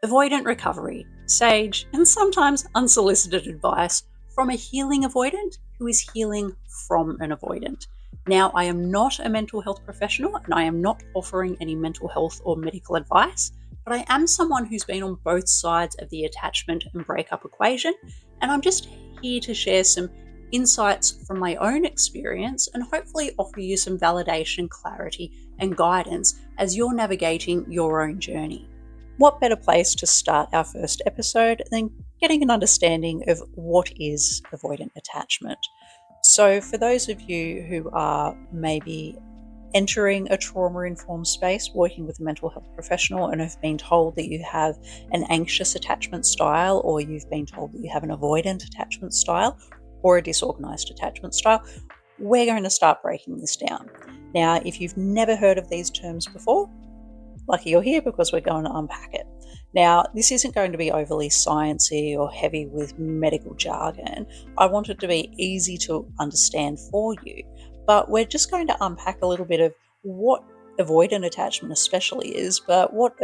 Avoidant recovery, sage, and sometimes unsolicited advice from a healing avoidant who is healing from an avoidant. Now, I am not a mental health professional and I am not offering any mental health or medical advice, but I am someone who's been on both sides of the attachment and breakup equation, and I'm just here to share some insights from my own experience and hopefully offer you some validation, clarity, and guidance as you're navigating your own journey. What better place to start our first episode than getting an understanding of what is avoidant attachment? So, for those of you who are maybe entering a trauma-informed space, working with a mental health professional, and have been told that you have an anxious attachment style, or you've been told that you have an avoidant attachment style, or a disorganized attachment style, we're going to start breaking this down. Now, if you've never heard of these terms before, lucky you're here because we're going to unpack it. Now, this isn't going to be overly sciencey or heavy with medical jargon. I want it to be easy to understand for you, but we're just going to unpack a little bit of what avoidant attachment especially is, but what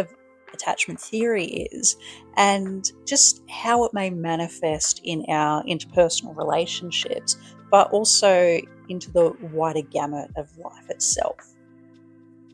attachment theory is, and just how it may manifest in our interpersonal relationships, but also into the wider gamut of life itself.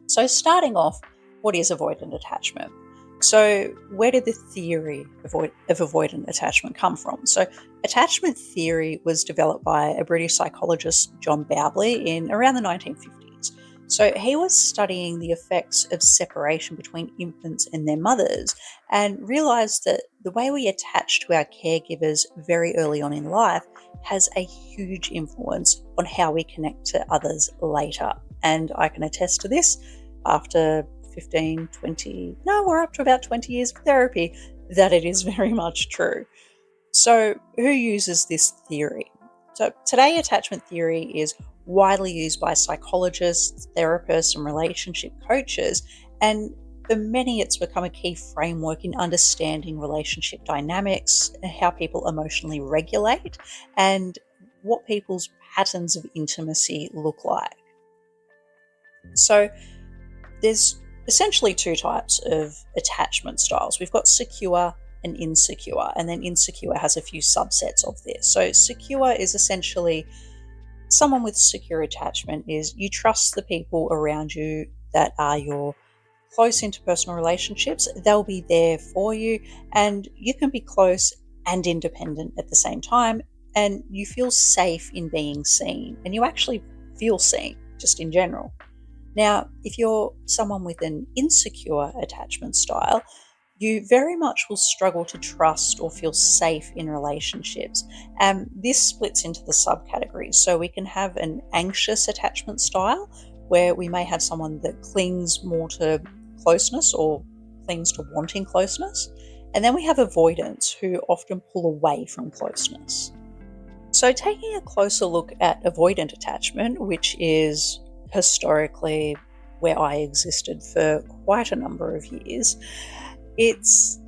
So starting off, what is avoidant attachment? So where did the theory of avoidant attachment come from? So attachment theory was developed by a British psychologist, John Bowlby, in around the 1950s. So he was studying the effects of separation between infants and their mothers and realised that the way we attach to our caregivers very early on in life has a huge influence on how we connect to others later. And I can attest to this after 15, 20, no, we're up to about 20 years of therapy, that it is very much true. So who uses this theory? So today, attachment theory is widely used by psychologists, therapists, and relationship coaches. And for many, it's become a key framework in understanding relationship dynamics, how people emotionally regulate, and what people's patterns of intimacy look like. So there's essentially two types of attachment styles. We've got secure and insecure, and then insecure has a few subsets of this. So secure is essentially someone with secure attachment is you trust the people around you that are your close interpersonal relationships. They'll be there for you, and you can be close and independent at the same time, and you feel safe in being seen, and you actually feel seen just in general. Now, if you're someone with an insecure attachment style, you very much will struggle to trust or feel safe in relationships. This splits into the subcategories. So we can have an anxious attachment style where we may have someone that clings more to closeness or clings to wanting closeness. And then we have avoidants who often pull away from closeness. So taking a closer look at avoidant attachment, which is historically where I existed for quite a number of years, it's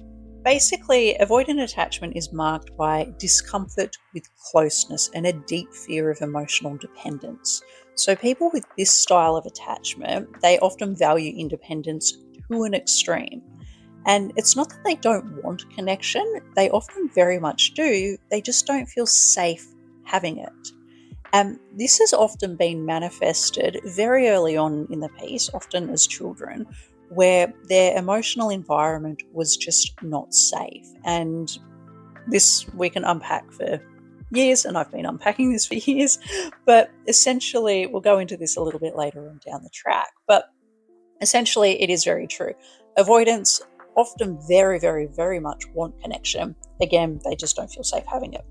basically avoidant attachment is marked by discomfort with closeness and a deep fear of emotional dependence. So people with this style of attachment, they often value independence to an extreme. And it's not that they don't want connection, they often very much do, they just don't feel safe having it. This has often been manifested very early on in the piece, often as children, where their emotional environment was just not safe. And this we can unpack for years, and I've been unpacking this for years, but essentially, we'll go into this a little bit later on down the track, but essentially it is very true. Avoidants often very, very, very much want connection. Again, they just don't feel safe having it.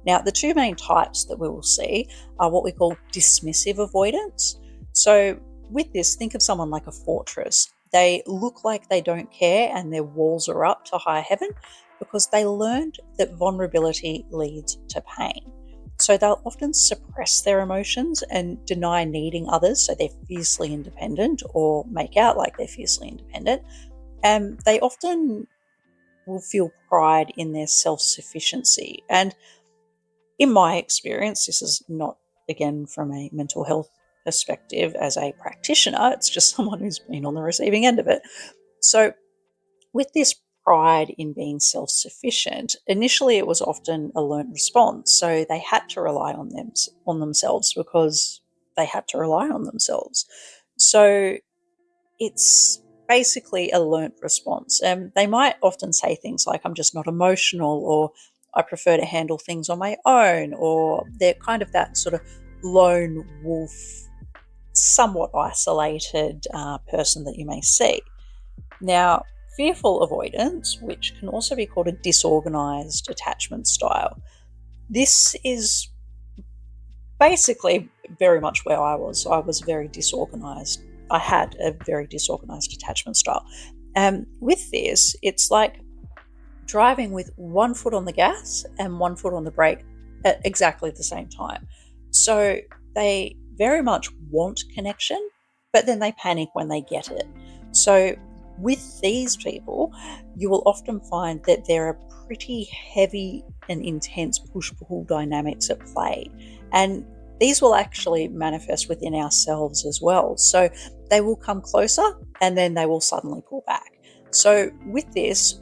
Now, the two main types that we will see are what we call dismissive avoidance. So with this, think of someone like a fortress. They look like they don't care and their walls are up to high heaven because they learned that vulnerability leads to pain. So they'll often suppress their emotions and deny needing others, so they're fiercely independent, or make out like they're fiercely independent. And they often will feel pride in their self-sufficiency. And in my experience, this is not, again, from a mental health perspective as a practitioner, it's just someone who's been on the receiving end of it. So with this pride in being self-sufficient. Initially, it was often a learned response, so they had to rely on themselves because they had to rely on themselves. So it's basically a learnt response. And they might often say things like, I'm just not emotional, or I prefer to handle things on my own, or they're kind of that sort of lone wolf, somewhat isolated person that you may see. Now, fearful avoidance, which can also be called a disorganized attachment style, this is basically very much where I was. I was very disorganized. I had a very disorganized attachment style. With this, it's like driving with one foot on the gas and one foot on the brake at exactly the same time. So they very much want connection, but then they panic when they get it. So with these people, you will often find that there are pretty heavy and intense push-pull dynamics at play. And these will actually manifest within ourselves as well. So they will come closer and then they will suddenly pull back. So with this,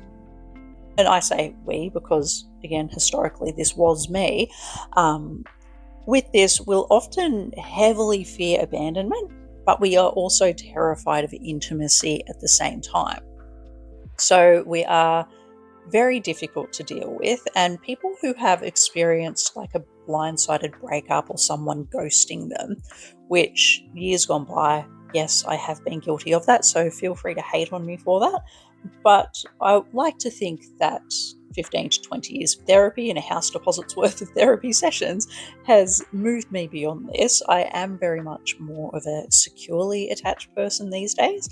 and I say we because, again, historically this was me, with this, we'll often heavily fear abandonment, but we are also terrified of intimacy at the same time. So we are very difficult to deal with, and people who have experienced like a blindsided breakup or someone ghosting them, which years gone by, yes, I have been guilty of that, so feel free to hate on me for that. But I like to think that 15 to 20 years of therapy and a house deposit's worth of therapy sessions has moved me beyond this. I am very much more of a securely attached person these days,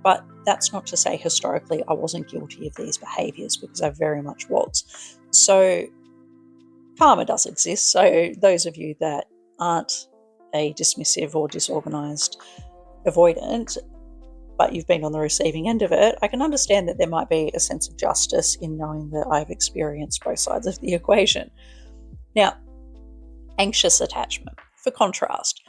but that's not to say historically I wasn't guilty of these behaviours, because I very much was. So karma does exist. So those of you that aren't a dismissive or disorganised avoidant, but you've been on the receiving end of it, I can understand that there might be a sense of justice in knowing that I've experienced both sides of the equation. Now, anxious attachment. For contrast,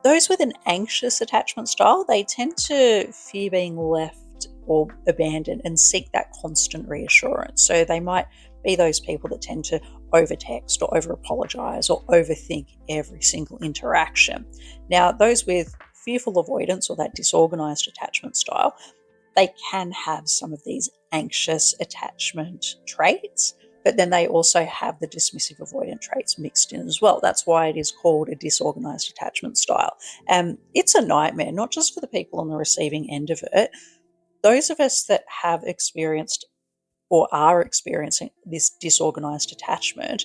those with an anxious attachment style, they tend to fear being left or abandoned and seek that constant reassurance. So they might be those people that tend to overtext or over-apologize or overthink every single interaction. Now, those with fearful avoidance or that disorganized attachment style, they can have some of these anxious attachment traits, but then they also have the dismissive avoidant traits mixed in as well. That's why it is called a disorganized attachment style. It's a nightmare, not just for the people on the receiving end of it. Those of us that have experienced or are experiencing this disorganized attachment,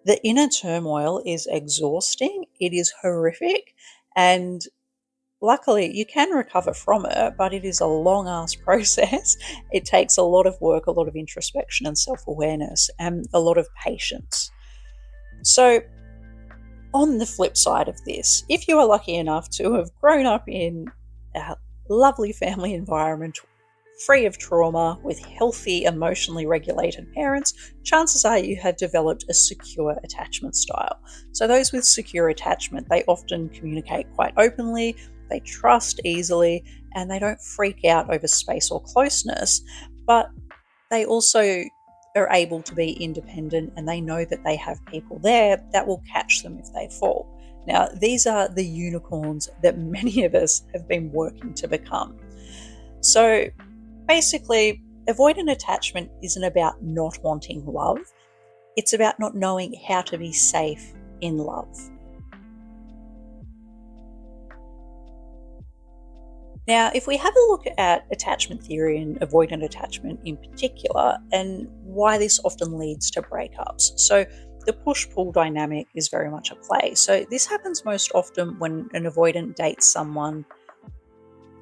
the inner turmoil is exhausting. It is horrific. And luckily, you can recover from it, but it is a long-ass process. It takes a lot of work, a lot of introspection and self-awareness, and a lot of patience. So, on the flip side of this, if you are lucky enough to have grown up in a lovely family environment, free of trauma, with healthy, emotionally regulated parents, chances are you have developed a secure attachment style. So those with secure attachment, they often communicate quite openly, they trust easily, and they don't freak out over space or closeness, but they also are able to be independent, and they know that they have people there that will catch them if they fall. Now, these are the unicorns that many of us have been working to become. So basically, avoidant attachment isn't about not wanting love. It's about not knowing how to be safe in love. Now, if we have a look at attachment theory and avoidant attachment in particular, and why this often leads to breakups. So the push-pull dynamic is very much at play. So this happens most often when an avoidant dates someone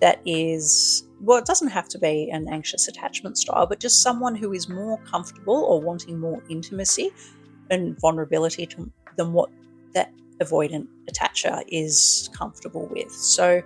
that is, well, it doesn't have to be an anxious attachment style, but just someone who is more comfortable or wanting more intimacy and vulnerability than what that avoidant attacher is comfortable with. So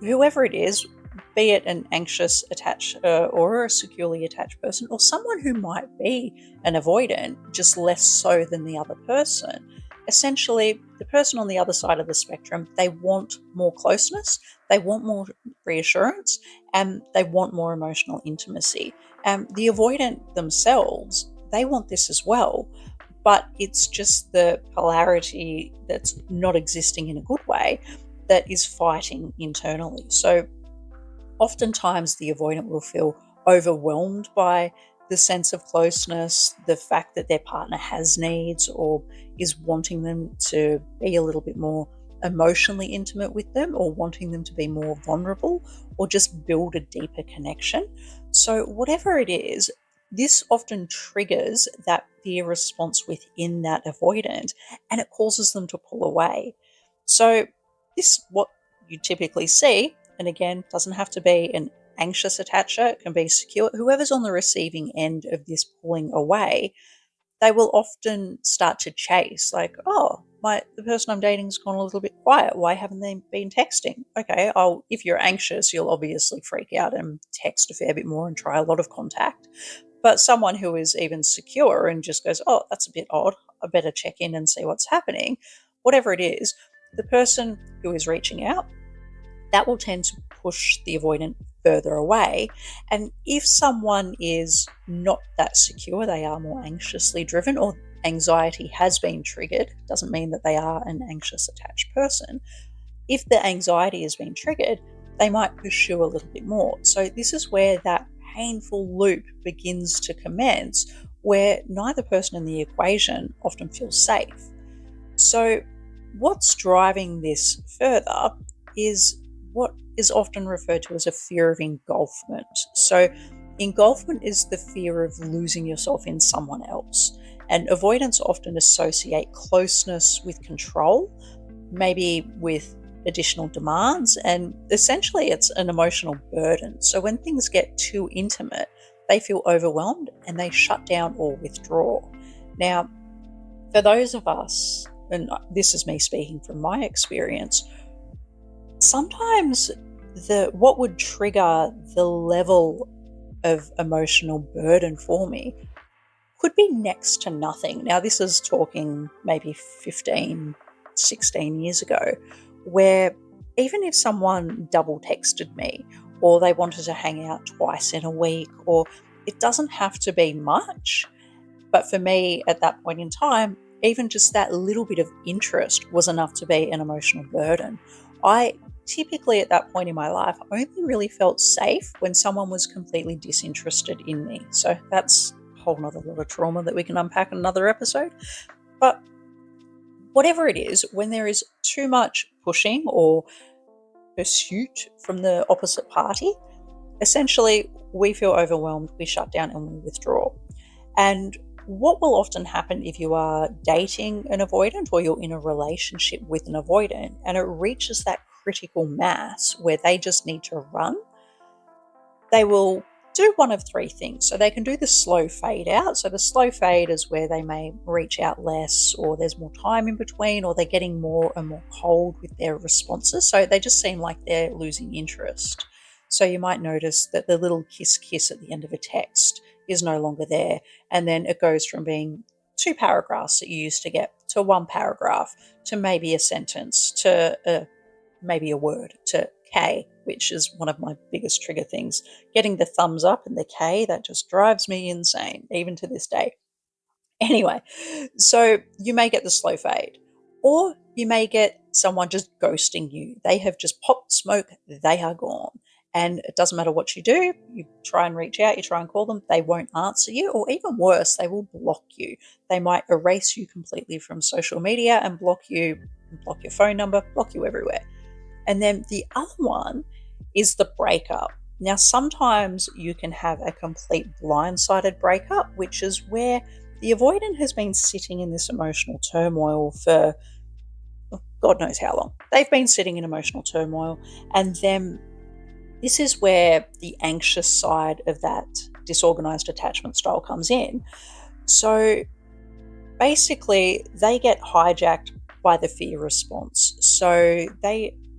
whoever it is, be it an anxious attacher or a securely attached person, or someone who might be an avoidant, just less so than the other person, essentially, the person on the other side of the spectrum, they want more closeness, they want more reassurance, and they want more emotional intimacy. And the avoidant themselves, they want this as well, but it's just the polarity that's not existing in a good way that is fighting internally. So oftentimes the avoidant will feel overwhelmed by the sense of closeness, the fact that their partner has needs or is wanting them to be a little bit more emotionally intimate with them, or wanting them to be more vulnerable, or just build a deeper connection. So, whatever it is, this often triggers that fear response within that avoidant, and it causes them to pull away. So, this what you typically see, and again, doesn't have to be an anxious attacher, it can be secure. Whoever's on the receiving end of this pulling away, they will often start to chase, like, oh, the person I'm dating's gone a little bit quiet. Why haven't they been texting? Okay, if you're anxious, you'll obviously freak out and text a fair bit more and try a lot of contact. But someone who is even secure and just goes, oh, that's a bit odd, I better check in and see what's happening. Whatever it is, the person who is reaching out, that will tend to push the avoidant further away. And if someone is not that secure, they are more anxiously driven, or anxiety has been triggered, doesn't mean that they are an anxious attached person. If the anxiety has been triggered, they might pursue a little bit more. So this is where that painful loop begins to commence, where neither person in the equation often feels safe. So what's driving this further is what is often referred to as a fear of engulfment. So engulfment is the fear of losing yourself in someone else. And avoidants often associate closeness with control, maybe with additional demands, and essentially it's an emotional burden. So when things get too intimate, they feel overwhelmed and they shut down or withdraw. Now, for those of us, and this is me speaking from my experience, sometimes what would trigger the level of emotional burden for me could be next to nothing. Now, this is talking maybe 15, 16 years ago, where even if someone double texted me, or they wanted to hang out twice in a week, or it doesn't have to be much, but for me at that point in time, even just that little bit of interest was enough to be an emotional burden. I typically at that point in my life only really felt safe when someone was completely disinterested in me. So that's a whole nother lot of trauma that we can unpack in another episode. But whatever it is, when there is too much pushing or pursuit from the opposite party, essentially we feel overwhelmed, we shut down and we withdraw. And what will often happen if you are dating an avoidant, or you're in a relationship with an avoidant, and it reaches that critical mass where they just need to run, they will do one of three things. So they can do the slow fade out. So the slow fade is where they may reach out less, or there's more time in between, or they're getting more and more cold with their responses. So they just seem like they're losing interest. So you might notice that the little kiss at the end of a text is no longer there. And then it goes from being 2 paragraphs that you used to get to 1 paragraph, to maybe a sentence, to maybe a word, to K, which is one of my biggest trigger things. Getting the thumbs up and the K, that just drives me insane, even to this day. Anyway, so you may get the slow fade, or you may get someone just ghosting you. They have just popped smoke, they are gone. And it doesn't matter what you do, you try and reach out, you try and call them, they won't answer you, or even worse, they will block you. They might erase you completely from social media and block you, block your phone number, block you everywhere. And then the other one is the breakup. Now, sometimes you can have a complete blindsided breakup, which is where the avoidant has been sitting in this emotional turmoil for God knows how long. They've been sitting in emotional turmoil, and then this is where the anxious side of that disorganized attachment style comes in. So basically, they get hijacked by the fear response. So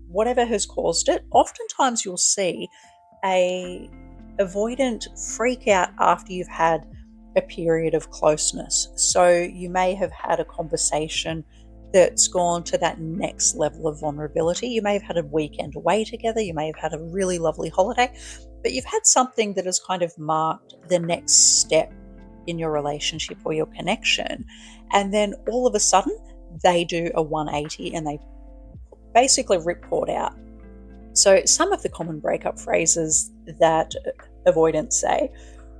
whatever has caused it, oftentimes you'll see a avoidant freak out after you've had a period of closeness. So you may have had a conversation that's gone to that next level of vulnerability. You may have had a weekend away together, you may have had a really lovely holiday, but you've had something that has kind of marked the next step in your relationship or your connection. And then all of a sudden, they do a 180 and they basically rip cord out. So, some of the common breakup phrases that avoidants say,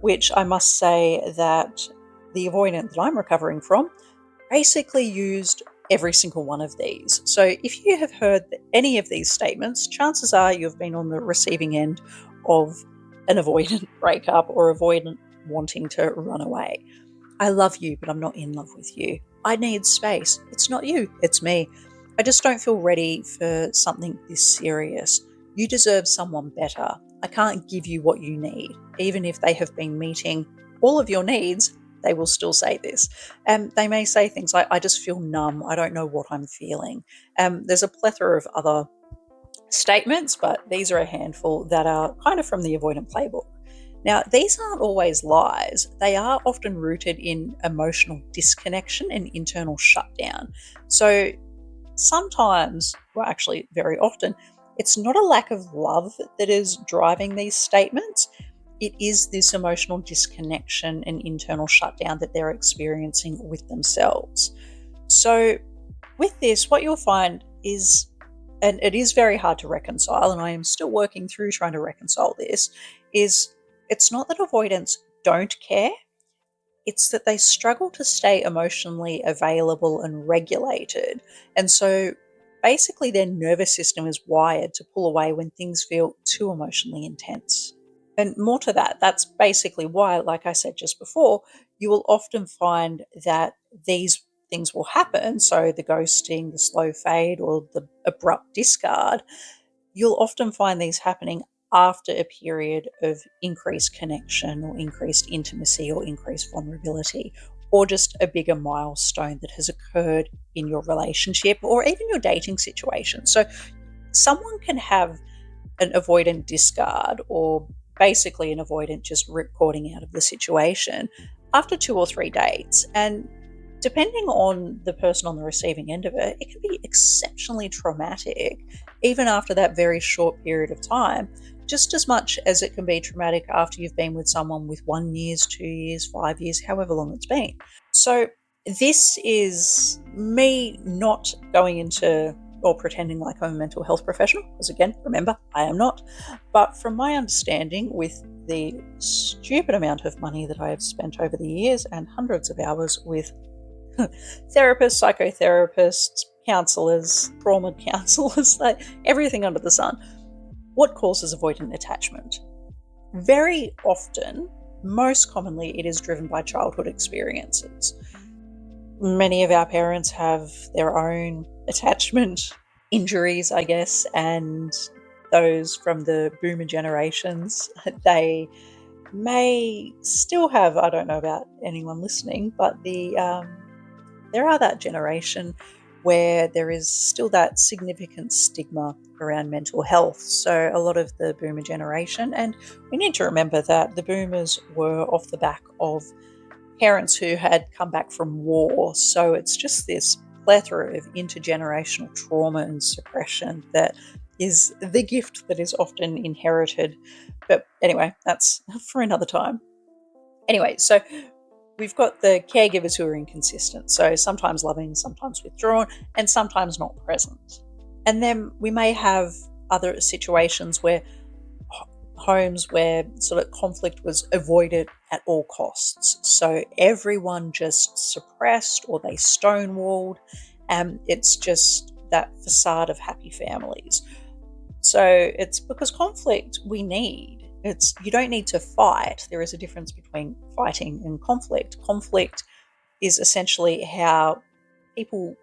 which I must say that the avoidant that I'm recovering from basically used every single one of these. So, if you have heard any of these statements, chances are you've been on the receiving end of an avoidant breakup or avoidant wanting to run away. I love you, but I'm not in love with you. I need space. It's not you, it's me. I just don't feel ready for something this serious. You deserve someone better. I can't give you what you need. Even if they have been meeting all of your needs, they will still say this. They may say things like, I just feel numb. I don't know what I'm feeling. There's a plethora of other statements, but these are a handful that are kind of from the avoidant playbook. Now, these aren't always lies. They are often rooted in emotional disconnection and internal shutdown. So sometimes, well, actually, very often, it's not a lack of love that is driving these statements. It is this emotional disconnection and internal shutdown that they're experiencing with themselves. So, with this, what you'll find is, and it is very hard to reconcile, and I am still working through trying to reconcile this, is it's not that avoidants don't care, it's that they struggle to stay emotionally available and regulated. And so basically their nervous system is wired to pull away when things feel too emotionally intense. And more to that, that's basically why, like I said just before, you will often find that these things will happen. So the ghosting, the slow fade, or the abrupt discard, you'll often find these happening after a period of increased connection or increased intimacy or increased vulnerability, or just a bigger milestone that has occurred in your relationship or even your dating situation. So someone can have an avoidant discard or basically an avoidant just ripcording out of the situation after 2 or 3 dates. And depending on the person on the receiving end of it, it can be exceptionally traumatic, even after that very short period of time, just as much as it can be traumatic after you've been with someone with 1 year, 2 years, 5 years, however long it's been. So this is me not going into or pretending like I'm a mental health professional, because again, remember, I am not. But from my understanding, with the stupid amount of money that I have spent over the years and hundreds of hours with therapists, psychotherapists, counselors, trauma counselors, like everything under the sun, what causes avoidant attachment? Very often, most commonly, it is driven by childhood experiences. Many of our parents have their own attachment injuries, I guess, and those from the boomer generations, they may still have, I don't know about anyone listening, but there are that generation where there is still that significant stigma around mental health. So a lot of the boomer generation, and we need to remember that the boomers were off the back of parents who had come back from war. So it's just this plethora of intergenerational trauma and suppression that is the gift that is often inherited. But anyway, that's for another time. Anyway, so we've got the caregivers who are inconsistent. So sometimes loving, sometimes withdrawn, and sometimes not present. And then we may have other situations where homes where sort of conflict was avoided at all costs. So everyone just suppressed or they stonewalled, and it's just that facade of happy families. So it's because conflict we need. It's, you don't need to fight. There is a difference between fighting and conflict. Conflict is essentially how people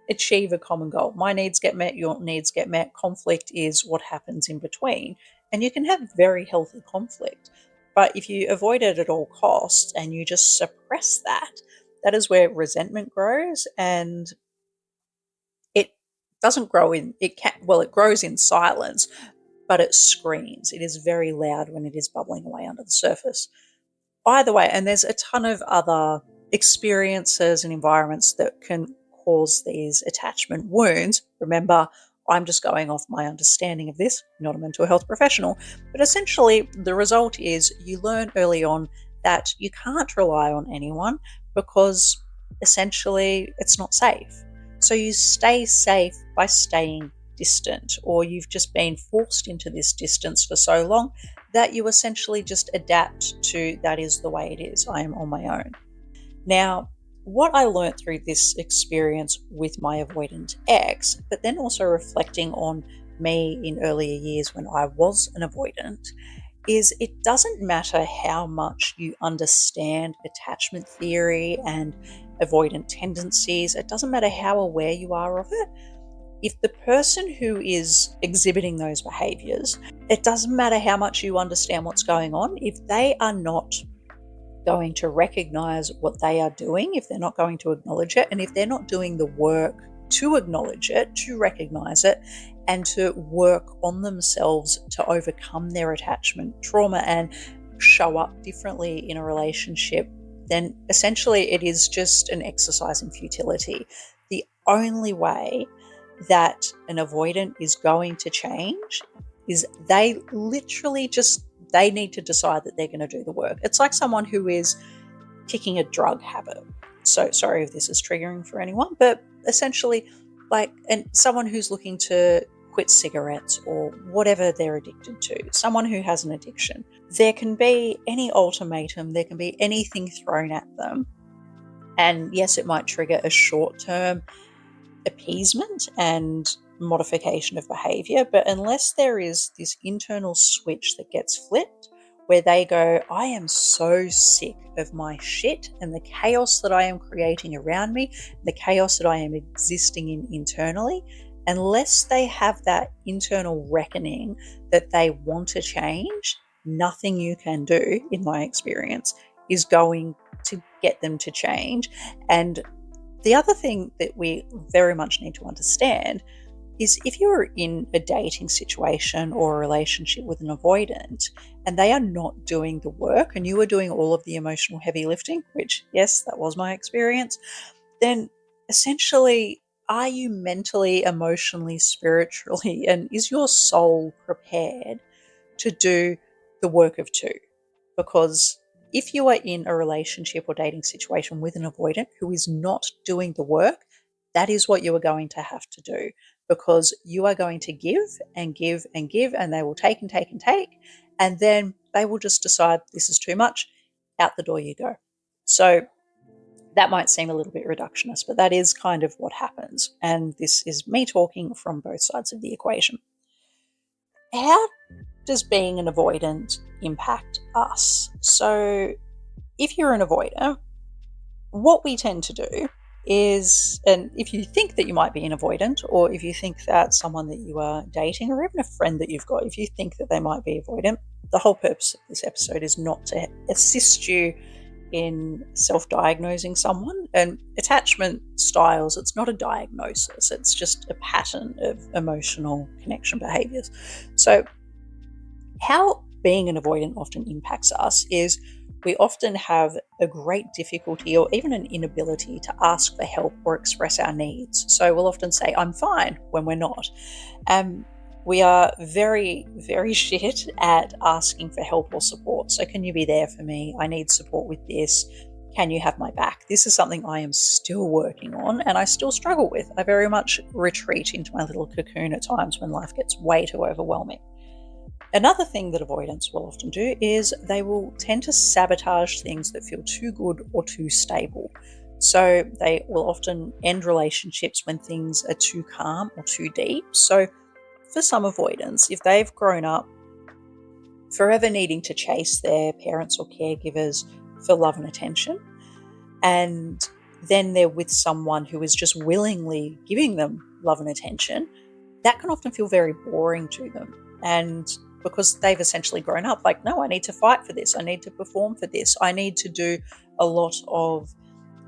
achieve a common goal. My needs get met, your needs get met. Conflict is what happens in between. And you can have very healthy conflict. But if you avoid it at all costs and you just suppress that, that is where resentment grows, and it doesn't grow in, it can, well, it grows in silence, but it screams. It is very loud when it is bubbling away under the surface. Either way, and there's a ton of other experiences and environments that can cause these attachment wounds. Remember, I'm just going off my understanding of this, not a mental health professional. But essentially, the result is you learn early on that you can't rely on anyone because essentially it's not safe. So you stay safe by staying distant, or you've just been forced into this distance for so long that you essentially just adapt to that is the way it is. I am on my own. Now, what I learned through this experience with my avoidant ex, but then also reflecting on me in earlier years when I was an avoidant, is it doesn't matter how much you understand attachment theory and avoidant tendencies, it doesn't matter how aware you are of it. If the person who is exhibiting those behaviors, it doesn't matter how much you understand what's going on, if they are not going to recognize what they are doing, if they're not going to acknowledge it, and if they're not doing the work to acknowledge it, to recognize it, and to work on themselves to overcome their attachment trauma and show up differently in a relationship, then essentially it is just an exercise in futility. The only way that an avoidant is going to change is they literally just they need to decide that they're going to do the work. It's like someone who is kicking a drug habit. So sorry if this is triggering for anyone, but essentially and someone who's looking to quit cigarettes or whatever they're addicted to, someone who has an addiction. There can be any ultimatum, there can be anything thrown at them. And yes, it might trigger a short-term appeasement and modification of behavior, but unless there is this internal switch that gets flipped where they go, I am so sick of my shit and the chaos that I am creating around me, the chaos that I am existing in internally, unless they have that internal reckoning that they want to change, nothing you can do, in my experience, is going to get them to change. And the other thing that we very much need to understand is if you're in a dating situation or a relationship with an avoidant and they are not doing the work and you are doing all of the emotional heavy lifting, which, yes, that was my experience, then essentially, are you mentally, emotionally, spiritually, and is your soul prepared to do the work of two? Because if you are in a relationship or dating situation with an avoidant who is not doing the work, that is what you are going to have to do, because you are going to give and give and give, and they will take and take and take, and then they will just decide this is too much, out the door you go. So that might seem a little bit reductionist, but that is kind of what happens. And this is me talking from both sides of the equation. How does being an avoidant impact us? So if you're an avoidant, what we tend to do is, and if you think that you might be an avoidant, or if you think that someone that you are dating, or even a friend that you've got, if you think that they might be avoidant, the whole purpose of this episode is not to assist you in self-diagnosing someone. And attachment styles, it's not a diagnosis, it's just a pattern of emotional connection behaviors. So how being an avoidant often impacts us is we often have a great difficulty or even an inability to ask for help or express our needs. So we'll often say, I'm fine, when we're not. We are very, very shit at asking for help or support. So can you be there for me? I need support with this. Can you have my back? This is something I am still working on and I still struggle with. I very much retreat into my little cocoon at times when life gets way too overwhelming. Another thing that avoidants will often do is they will tend to sabotage things that feel too good or too stable. So they will often end relationships when things are too calm or too deep. So for some avoidants, if they've grown up forever needing to chase their parents or caregivers for love and attention, and then they're with someone who is just willingly giving them love and attention, that can often feel very boring to them. And because they've essentially grown up like, no, I need to fight for this. I need to perform for this. I need to do a lot of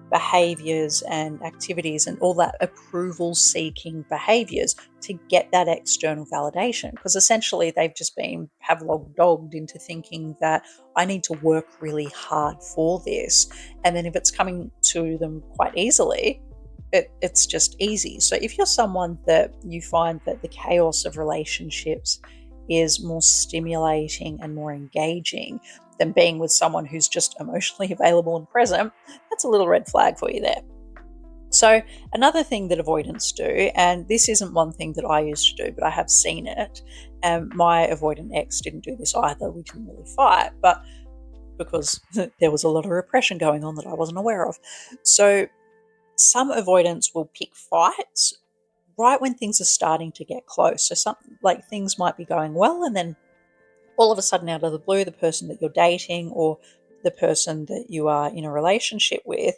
behaviors and activities and all that approval seeking behaviors to get that external validation, because essentially they've just been Pavlov dogged into thinking that I need to work really hard for this, and then if it's coming to them quite easily, it's just easy. So if you're someone that you find that the chaos of relationships is more stimulating and more engaging than being with someone who's just emotionally available and present, that's a little red flag for you there. So another thing that avoidants do, and this isn't one thing that I used to do, but I have seen it. My avoidant ex didn't do this either. We didn't really fight, but because there was a lot of repression going on that I wasn't aware of. So some avoidants will pick fights right when things are starting to get close. So something like things might be going well, and then all of a sudden, out of the blue, the person that you're dating or the person that you are in a relationship with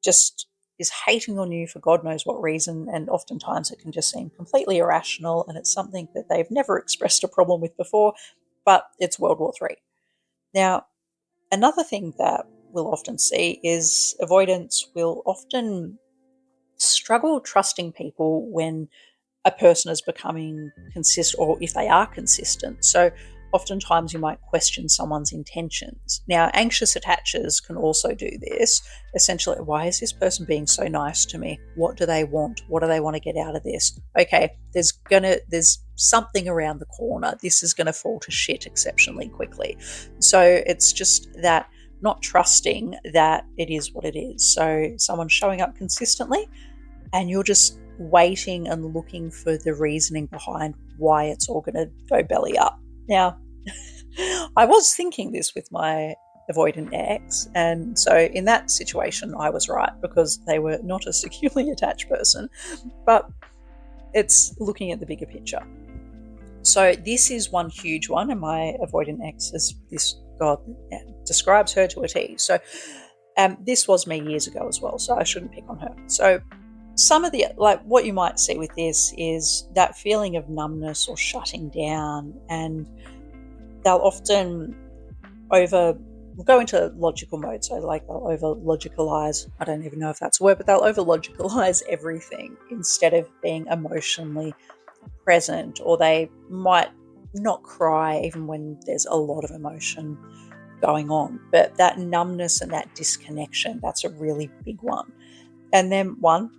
just is hating on you for God knows what reason. And oftentimes it can just seem completely irrational, and it's something that they've never expressed a problem with before, but it's World War III. Now, another thing that we'll often see is avoidance will often struggle trusting people when a person is becoming consistent, or if they are consistent. So oftentimes you might question someone's intentions. Now, anxious attachers can also do this. Essentially, why is this person being so nice to me? What do they want? What do they want to get out of this? Okay, there's something around the corner. This is gonna fall to shit exceptionally quickly. So it's just that not trusting that it is what it is. So someone's showing up consistently and you're just waiting and looking for the reasoning behind why it's all going to go belly up. Now, I was thinking this with my avoidant ex, and so in that situation, I was right because they were not a securely attached person, but it's looking at the bigger picture. So this is one huge one, and my avoidant ex is this, God, describes her to a T. So this was me years ago as well, so I shouldn't pick on her. So some of the, like what you might see with this is that feeling of numbness or shutting down, and they'll often go into logical mode. So like they'll over logicalize, I don't even know if that's a word, but they'll over logicalize everything instead of being emotionally present, or they might not cry even when there's a lot of emotion going on. But that numbness and that disconnection, that's a really big one. And then one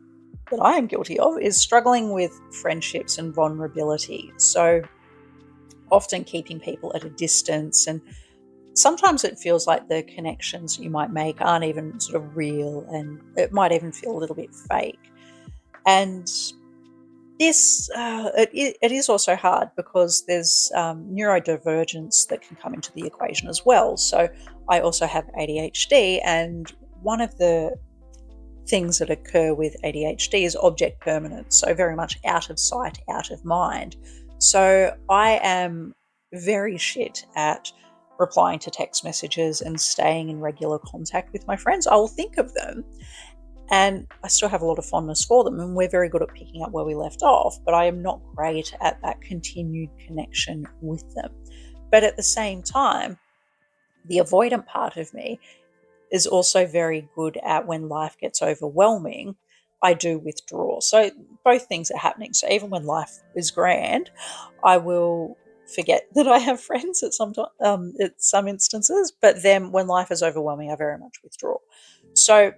that I am guilty of is struggling with friendships and vulnerability. So often keeping people at a distance, and sometimes it feels like the connections you might make aren't even sort of real, and it might even feel a little bit fake. And this, it is also hard because there's neurodivergence that can come into the equation as well. So I also have ADHD, and one of the things that occur with ADHD is object permanence, so very much out of sight, out of mind. So I am very shit at replying to text messages and staying in regular contact with my friends. I will think of them, and I still have a lot of fondness for them, and we're very good at picking up where we left off, but I am not great at that continued connection with them. But at the same time, the avoidant part of me is also very good at, when life gets overwhelming, I do withdraw. So both things are happening. So even when life is grand, I will forget that I have friends at some instances, but then when life is overwhelming, I very much withdraw. So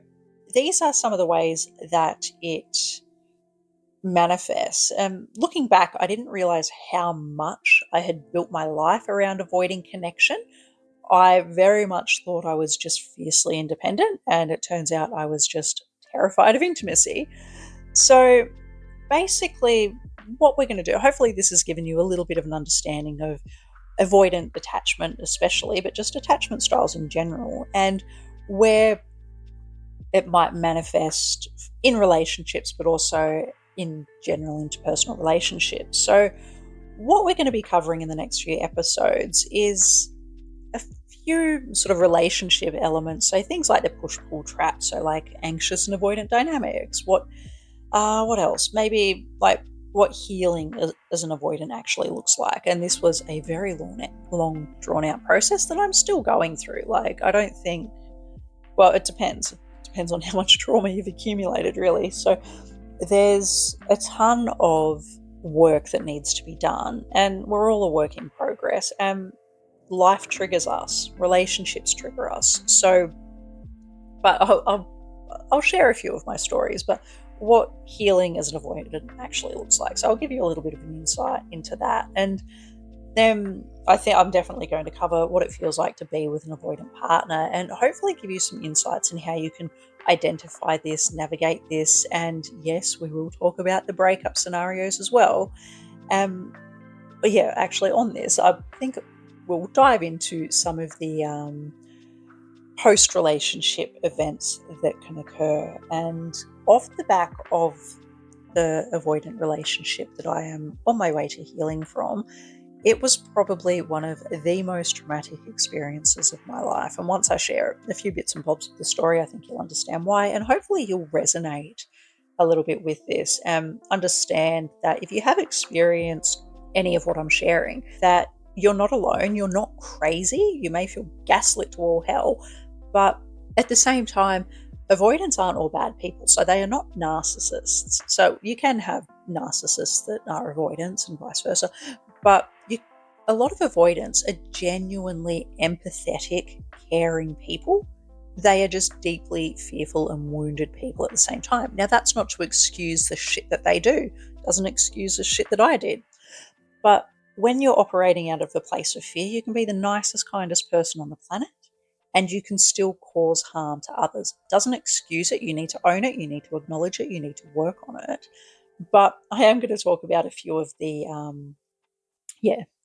these are some of the ways that it manifests. Looking back, I didn't realize how much I had built my life around avoiding connection. I very much thought I was just fiercely independent, and it turns out I was just terrified of intimacy. So basically, what we're going to do, hopefully this has given you a little bit of an understanding of avoidant attachment especially, but just attachment styles in general, and where it might manifest in relationships, but also in general interpersonal relationships. So what we're going to be covering in the next few episodes is a few sort of relationship elements. So things like the push-pull trap, so like anxious and avoidant dynamics. What else? Maybe like what healing as an avoidant actually looks like. And this was a very long drawn out process that I'm still going through. Like, I don't think, well, it depends. It depends on how much trauma you've accumulated, really. So there's a ton of work that needs to be done, and we're all a work in progress. And life triggers us, relationships trigger us. So, but I'll share a few of my stories. But what healing as an avoidant actually looks like. So I'll give you a little bit of an insight into that. And then I think I'm definitely going to cover what it feels like to be with an avoidant partner and hopefully give you some insights in how you can identify this, navigate this, and yes, we will talk about the breakup scenarios as well. But yeah, actually on this, I think we'll dive into some of the post-relationship events that can occur. And off the back of the avoidant relationship that I am on my way to healing from, it was probably one of the most traumatic experiences of my life. And once I share a few bits and bobs of the story, I think you'll understand why. And hopefully you'll resonate a little bit with this and understand that if you have experienced any of what I'm sharing, that you're not alone, you're not crazy, you may feel gaslit to all hell, but at the same time, avoidants aren't all bad people. So they are not narcissists. So you can have narcissists that are avoidants and vice versa, but a lot of avoidants are genuinely empathetic, caring people. They are just deeply fearful and wounded people at the same time. Now, that's not to excuse the shit that they do. It doesn't excuse the shit that I did. But when you're operating out of the place of fear, you can be the nicest, kindest person on the planet and you can still cause harm to others. It doesn't excuse it. You need to own it. You need to acknowledge it. You need to work on it. But I am going to talk about a few of the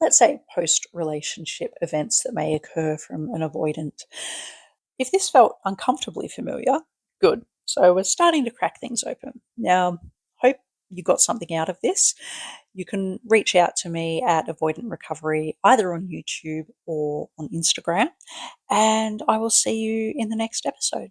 let's say post-relationship events that may occur from an avoidant. If this felt uncomfortably familiar, good. So we're starting to crack things open. Now, hope you got something out of this. You can reach out to me at Avoidant Recovery, either on YouTube or on Instagram, and I will see you in the next episode.